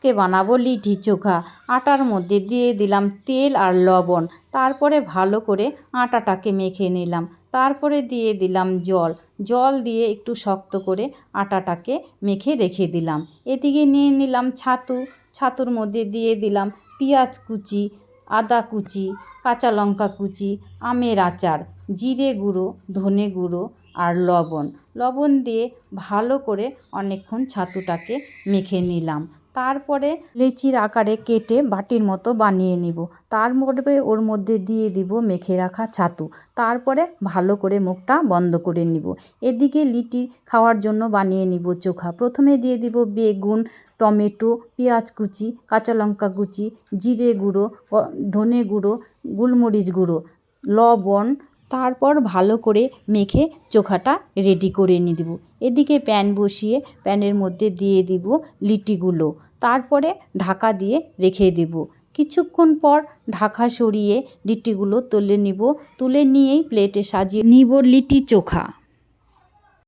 আজকে বানাবো লিটি চোখা। আটার মধ্যে দিয়ে দিলাম তেল আর লবণ, তারপরে ভালো করে আটাটাকে মেখে নিলাম। তারপরে দিয়ে দিলাম জল দিয়ে একটু শক্ত করে আটাটাকে মেখে রেখে দিলাম। এদিকে নিয়ে নিলাম ছাতুর মধ্যে দিয়ে দিলাম পেঁয়াজ কুচি, আদা কুচি, কাঁচা লঙ্কা কুচি, আমের আচার, জিরে গুঁড়ো, ধনে গুঁড়ো আর লবণ দিয়ে ভালো করে অনেকক্ষণ ছাতুটাকে মেখে নিলাম। তারপরে লেচির আকারে কেটে বাটির মতো বানিয়ে নিব। তারপরে ওর মধ্যে দিয়ে দিব মেখে রাখা ছাতু। তারপরে ভালো করে মুখটা বন্ধ করে নিব। এদিকে লিটি খাওয়ার জন্য বানিয়ে নিব চোখা। প্রথমে দিয়ে দিব বেগুন, টমেটো, পেঁয়াজ কুচি, কাঁচা লঙ্কা কুচি, জিরে গুঁড়ো, ধনে গুঁড়ো, গোলমরিচ গুঁড়ো, লবণ। তারপর ভালো করে মেখে চোখাটা রেডি করে নিয়ে দেব। এদিকে প্যান বসিয়ে প্যানের মধ্যে দিয়ে দিব লিটিগুলো, তারপরে ঢাকা দিয়ে রেখে দেব। কিছুক্ষণ পর ঢাকা সরিয়ে লিটিগুলো তুলে নিব। তুলে নিয়েই প্লেটে সাজিয়ে নিব লিটি চোখা।